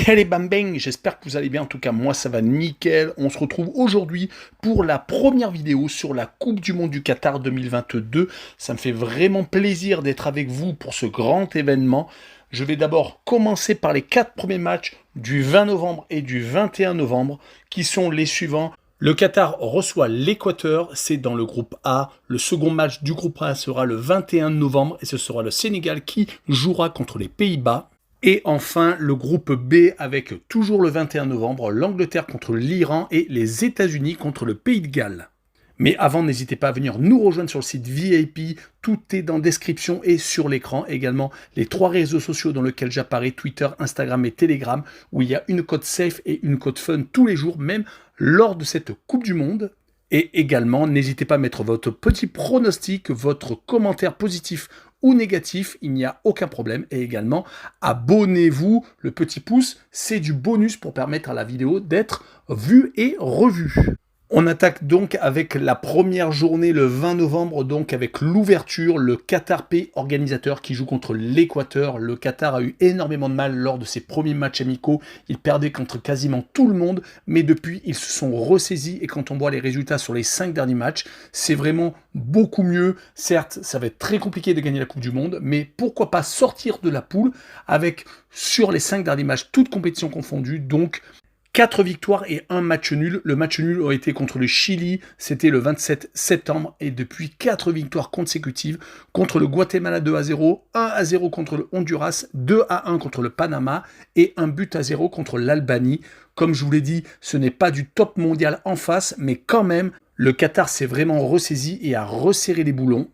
Allez bam bang, j'espère que vous allez bien, en tout cas moi ça va nickel. On se retrouve aujourd'hui pour la première vidéo sur la Coupe du Monde du Qatar 2022. Ça me fait vraiment plaisir d'être avec vous pour ce grand événement. Je vais d'abord commencer par les 4 premiers matchs du 20 novembre et du 21 novembre qui sont les suivants. Le Qatar reçoit l'Équateur, c'est dans le groupe A. Le second match du groupe A sera le 21 novembre et ce sera le Sénégal qui jouera contre les Pays-Bas. Et enfin, le groupe B avec toujours le 21 novembre, l'Angleterre contre l'Iran et les États-Unis contre le Pays de Galles. Mais avant, n'hésitez pas à venir nous rejoindre sur le site VIP, tout est dans la description et sur l'écran. Également, les 3 réseaux sociaux dans lesquels j'apparais, Twitter, Instagram et Telegram, où il y a une code safe et une code fun tous les jours, même lors de cette Coupe du Monde. Et également, n'hésitez pas à mettre votre petit pronostic, votre commentaire positif ou négatif, il n'y a aucun problème. Et également, abonnez-vous, le petit pouce, c'est du bonus pour permettre à la vidéo d'être vue et revue. On attaque donc avec la première journée le 20 novembre, donc avec l'ouverture, le Qatar Pays organisateur qui joue contre l'Équateur. Le Qatar a eu énormément de mal lors de ses premiers matchs amicaux. Il perdait contre quasiment tout le monde, mais depuis, ils se sont ressaisis. Et quand on voit les résultats sur les 5 derniers matchs, c'est vraiment beaucoup mieux. Certes, ça va être très compliqué de gagner la Coupe du Monde, mais pourquoi pas sortir de la poule avec, sur les 5 derniers matchs, toutes compétitions confondues, donc 4 victoires et 1 match nul. Le match nul a été contre le Chili, c'était le 27 septembre. Et depuis 4 victoires consécutives contre le Guatemala 2-0, 1-0 contre le Honduras, 2-1 contre le Panama et 1-0 contre l'Albanie. Comme je vous l'ai dit, ce n'est pas du top mondial en face, mais quand même, le Qatar s'est vraiment ressaisi et a resserré les boulons.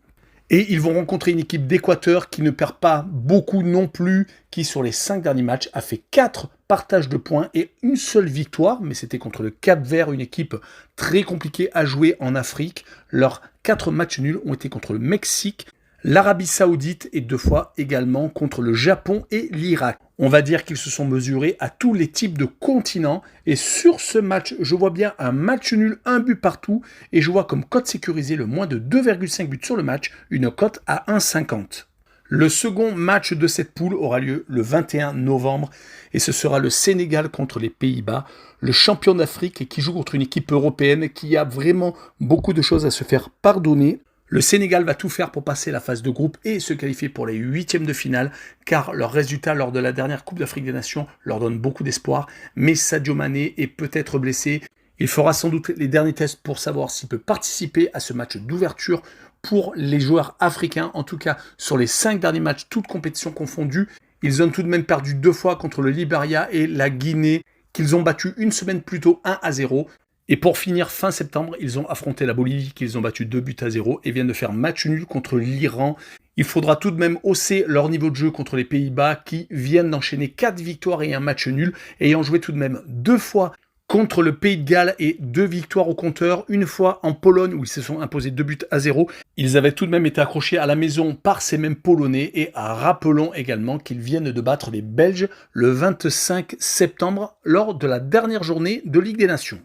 Et ils vont rencontrer une équipe d'Équateur qui ne perd pas beaucoup non plus, qui sur les 5 derniers matchs a fait 4 partages de points et une seule victoire, mais c'était contre le Cap-Vert, une équipe très compliquée à jouer en Afrique. Leurs 4 matchs nuls ont été contre le Mexique, l'Arabie Saoudite et 2 fois également contre le Japon et l'Irak. On va dire qu'ils se sont mesurés à tous les types de continents. Et sur ce match, je vois bien un match nul, 1 but partout. Et je vois comme cote sécurisée le moins de 2,5 buts sur le match, une cote à 1,50. Le second match de cette poule aura lieu le 21 novembre. Et ce sera le Sénégal contre les Pays-Bas, le champion d'Afrique et qui joue contre une équipe européenne qui a vraiment beaucoup de choses à se faire pardonner. Le Sénégal va tout faire pour passer la phase de groupe et se qualifier pour les 8e de finale, car leur résultat lors de la dernière Coupe d'Afrique des Nations leur donne beaucoup d'espoir. Mais Sadio Mané est peut-être blessé. Il fera sans doute les derniers tests pour savoir s'il peut participer à ce match d'ouverture pour les joueurs africains. En tout cas, sur les 5 derniers matchs, toutes compétitions confondues, ils ont tout de même perdu 2 fois contre le Liberia et la Guinée, qu'ils ont battu une semaine plus tôt 1-0. Et pour finir, fin septembre, ils ont affronté la Bolivie, qu'ils ont battu 2-0 et viennent de faire match nul contre l'Iran. Il faudra tout de même hausser leur niveau de jeu contre les Pays-Bas qui viennent d'enchaîner 4 victoires et un match nul, ayant joué tout de même 2 fois contre le Pays de Galles et 2 victoires au compteur, une fois en Pologne où ils se sont imposés 2-0. Ils avaient tout de même été accrochés à la maison par ces mêmes Polonais et rappelons également qu'ils viennent de battre les Belges le 25 septembre lors de la dernière journée de Ligue des Nations.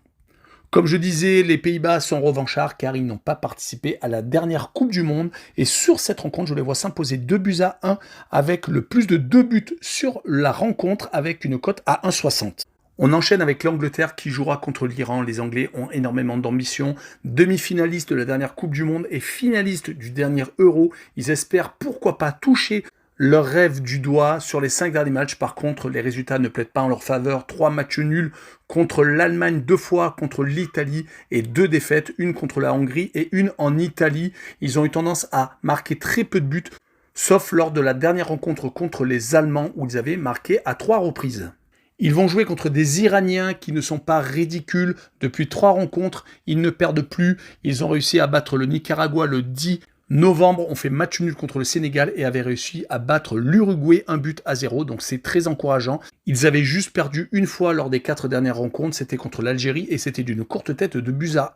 Comme je disais, les Pays-Bas sont revanchards car ils n'ont pas participé à la dernière Coupe du Monde. Et sur cette rencontre, je les vois s'imposer 2-1 avec le plus de 2 buts sur la rencontre avec une cote à 1,60. On enchaîne avec l'Angleterre qui jouera contre l'Iran. Les Anglais ont énormément d'ambition. Demi-finalistes de la dernière Coupe du Monde et finalistes du dernier Euro. Ils espèrent pourquoi pas toucher leur rêve du doigt sur les 5 derniers matchs. Par contre, les résultats ne plaident pas en leur faveur. 3 matchs nuls contre l'Allemagne 2 fois, contre l'Italie et 2 défaites, une contre la Hongrie et une en Italie. Ils ont eu tendance à marquer très peu de buts, sauf lors de la dernière rencontre contre les Allemands où ils avaient marqué à 3 reprises. Ils vont jouer contre des Iraniens qui ne sont pas ridicules. Depuis 3 rencontres, ils ne perdent plus. Ils ont réussi à battre le Nicaragua le 10 novembre. On fait match nul contre le Sénégal et avaient réussi à battre l'Uruguay 1-0. Donc c'est très encourageant. Ils avaient juste perdu une fois lors des 4 dernières rencontres. C'était contre l'Algérie et c'était d'une courte tête de 2-1.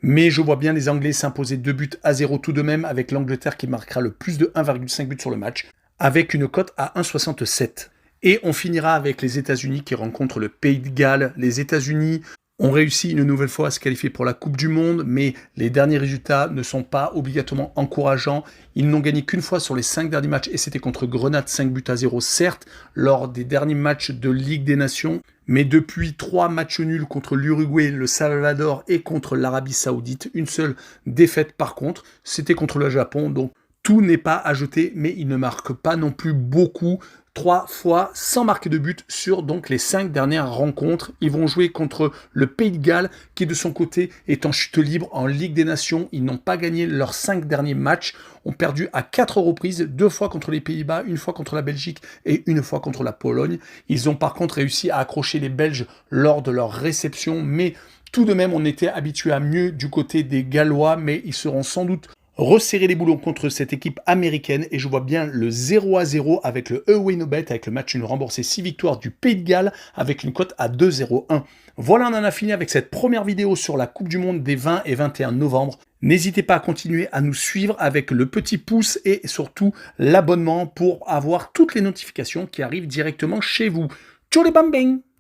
Mais je vois bien les Anglais s'imposer 2-0 tout de même avec l'Angleterre qui marquera le plus de 1,5 buts sur le match avec une cote à 1,67. Et on finira avec les États-Unis qui rencontrent le Pays de Galles. Les États-Unis ont réussi une nouvelle fois à se qualifier pour la Coupe du Monde, mais les derniers résultats ne sont pas obligatoirement encourageants. Ils n'ont gagné qu'une fois sur les 5 derniers matchs, et c'était contre Grenade 5-0, certes, lors des derniers matchs de Ligue des Nations. Mais depuis 3 matchs nuls contre l'Uruguay, le Salvador et contre l'Arabie Saoudite, une seule défaite par contre, c'était contre le Japon. Donc tout n'est pas à jeter, mais ils ne marquent pas non plus beaucoup. 3 fois sans marquer de but sur donc les 5 dernières rencontres. Ils vont jouer contre le Pays de Galles qui de son côté est en chute libre en Ligue des Nations. Ils n'ont pas gagné leurs 5 derniers matchs, ont perdu à 4 reprises, 2 fois contre les Pays-Bas, 1 fois contre la Belgique et 1 fois contre la Pologne. Ils ont par contre réussi à accrocher les Belges lors de leur réception, mais tout de même on était habitué à mieux du côté des Gallois, mais ils seront sans doute resserrer les boulons contre cette équipe américaine, et je vois bien le 0-0 avec le Away No Bet, avec le match nul remboursé 6 victoires du Pays de Galles avec une cote à 2,01. Voilà, on en a fini avec cette première vidéo sur la Coupe du Monde des 20 et 21 novembre. N'hésitez pas à continuer à nous suivre avec le petit pouce et surtout l'abonnement pour avoir toutes les notifications qui arrivent directement chez vous. Ciao les bambins!